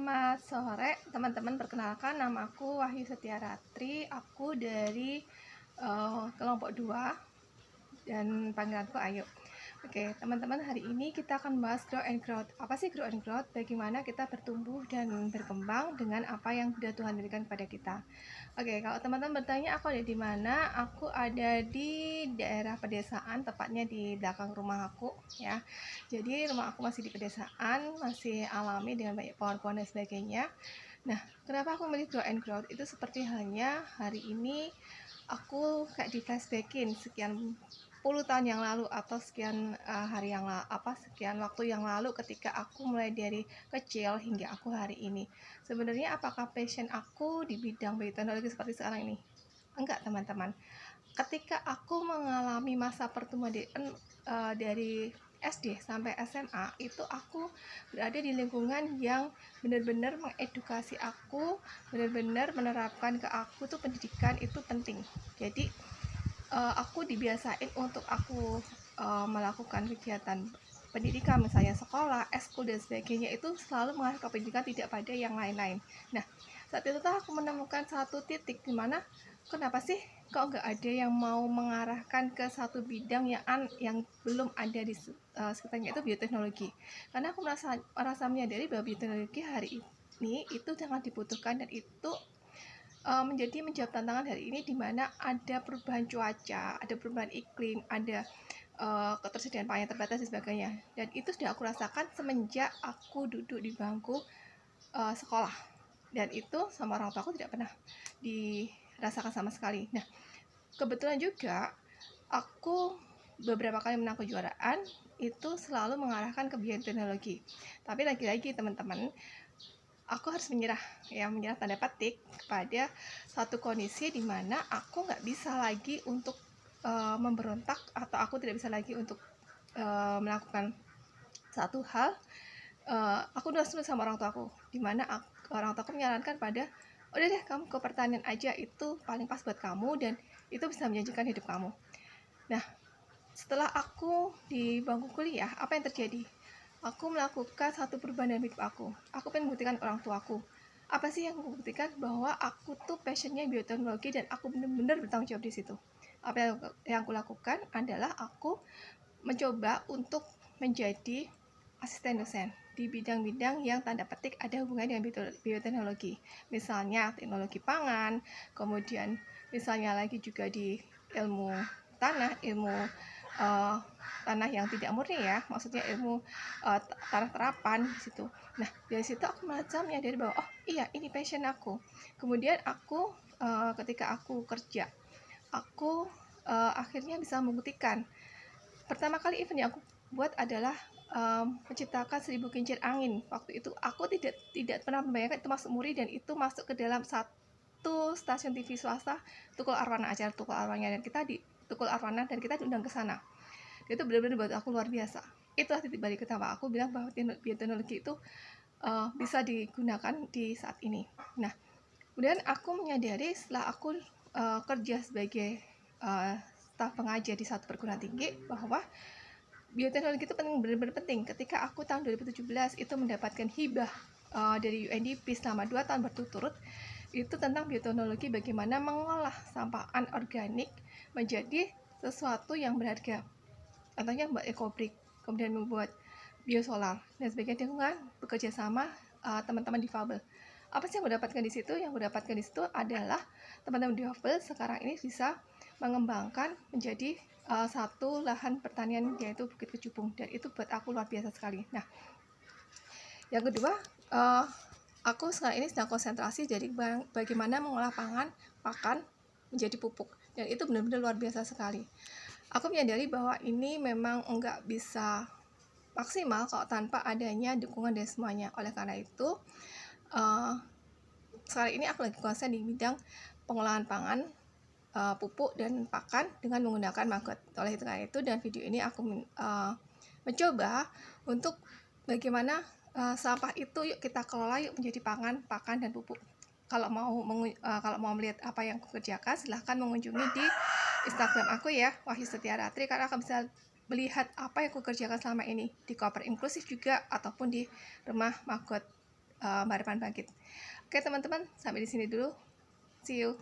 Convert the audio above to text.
Selamat sore teman-teman, perkenalkan nama aku Wahyu Setiaratri. Aku dari kelompok 2 dan panggilanku Ayu. Oke teman-teman, hari ini kita akan bahas grow and growth. Apa sih grow and growth? Bagaimana kita bertumbuh dan berkembang dengan apa yang sudah Tuhan berikan kepada kita. Oke, kalau teman-teman bertanya aku ada di mana, aku ada di daerah pedesaan, tepatnya di belakang rumah aku ya. Jadi rumah aku masih di pedesaan, masih alami dengan banyak pohon-pohon dan sebagainya. Nah, kenapa aku memilih grow and growth? Itu seperti halnya hari ini aku kayak di flashbackin sekian puluh tahun yang lalu atau sekian hari yang sekian waktu yang lalu ketika aku mulai dari kecil hingga aku hari ini. Sebenarnya apakah passion aku di bidang bioteknologi seperti sekarang ini? Enggak, teman-teman. Ketika aku mengalami masa pertumbuhan dari SD sampai SMA, itu aku berada di lingkungan yang benar-benar mengedukasi aku, benar-benar menerapkan ke aku tuh pendidikan itu penting. Jadi aku dibiasain untuk aku melakukan kegiatan pendidikan, misalnya sekolah, eskul dan sebagainya, itu selalu mengarah ke pendidikan, tidak pada yang lain-lain. Nah, saat itu tuh aku menemukan satu titik di mana kenapa sih kok nggak ada yang mau mengarahkan ke satu bidang yang belum ada di sekitarnya, itu bioteknologi. Karena aku merasa menyadari bahwa bioteknologi hari ini itu sangat dibutuhkan, dan itu menjawab tantangan hari ini di mana ada perubahan cuaca, ada perubahan iklim, ada ketersediaan pangan yang terbatas dan sebagainya. Dan itu sudah aku rasakan semenjak aku duduk di bangku sekolah. Dan itu sama orang tua aku tidak pernah dirasakan sama sekali. Nah, kebetulan juga aku beberapa kali menang kejuaraan itu selalu mengarahkan ke bioteknologi. Tapi lagi-lagi teman-teman, aku harus menyerah tanda petik kepada satu kondisi di mana aku nggak bisa lagi untuk memberontak, atau aku tidak bisa lagi untuk melakukan satu hal. Aku udah setuju sama orang tuaku, di mana orang tuaku menyarankan pada udah deh kamu ke pertanian aja, itu paling pas buat kamu dan itu bisa menjanjikan hidup kamu. Nah, setelah aku di bangku kuliah, apa yang terjadi? Aku melakukan satu perubahan dalam hidup aku. Aku pengen membuktikan orang tuaku. Apa sih yang aku buktikan? Bahwa aku tuh passionnya bioteknologi dan aku benar-benar bertanggung jawab di situ. Apa yang aku lakukan adalah aku mencoba untuk menjadi asisten dosen di bidang-bidang yang tanda petik ada hubungannya dengan bioteknologi. Misalnya teknologi pangan, kemudian misalnya lagi juga di ilmu tanah, ilmu tanah yang tidak murni ya, maksudnya ilmu tanah terapan di situ. Nah, dari situ aku macam menyadari bahwa oh iya, ini passion aku. Kemudian aku ketika aku kerja, aku akhirnya bisa membuktikan. Pertama kali event yang aku buat adalah menciptakan 1000 kincir angin. Waktu itu aku tidak pernah membayangkan itu masuk MURI, dan itu masuk ke dalam satu stasiun TV swasta, Tukul Arwana, acara Tukul Arwana, dan kita di Tukul Arwana dan kita diundang ke sana. Itu benar-benar buat aku luar biasa. Itulah titik balik utama aku bilang bahwa bioteknologi itu bisa digunakan di saat ini. Nah, kemudian aku menyadari setelah aku kerja sebagai staf pengajar di satu perguruan tinggi bahwa bioteknologi itu benar-benar penting. Ketika aku tahun 2017 itu mendapatkan hibah dari UNDP selama 2 tahun berturut-turut, itu tentang bioteknologi, bagaimana mengolah sampah anorganik menjadi sesuatu yang berharga. Contohnya membuat ekobrik, kemudian membuat biosolar dan sebagainya dengan bekerja sama teman-teman difabel. Apa sih yang aku dapatkan di situ? Yang aku dapatkan di situ adalah teman-teman difabel sekarang ini bisa mengembangkan menjadi satu lahan pertanian, yaitu Bukit Kecubung, dan itu buat aku luar biasa sekali. Nah, yang kedua, aku sekarang ini sedang konsentrasi jadi bagaimana mengolah pakan menjadi pupuk, dan itu benar-benar luar biasa sekali. Aku menyadari bahwa ini memang enggak bisa maksimal kalau tanpa adanya dukungan dari semuanya. Oleh karena itu, sekarang ini aku lagi konsen di bidang pengolahan pangan, pupuk dan pakan dengan menggunakan maggot. Oleh karena itu, dan video ini aku mencoba untuk bagaimana sampah itu yuk kita kelola yuk menjadi pangan, pakan dan pupuk. Kalau mau melihat apa yang aku kerjakan, silahkan mengunjungi di Instagram aku ya, Wahyu Setiaratri, karena akan bisa melihat apa yang aku kerjakan selama ini di Koper Inklusif juga, ataupun di rumah maggot Mbak Repan Bangkit. Oke teman-teman, sampai di sini dulu. See you.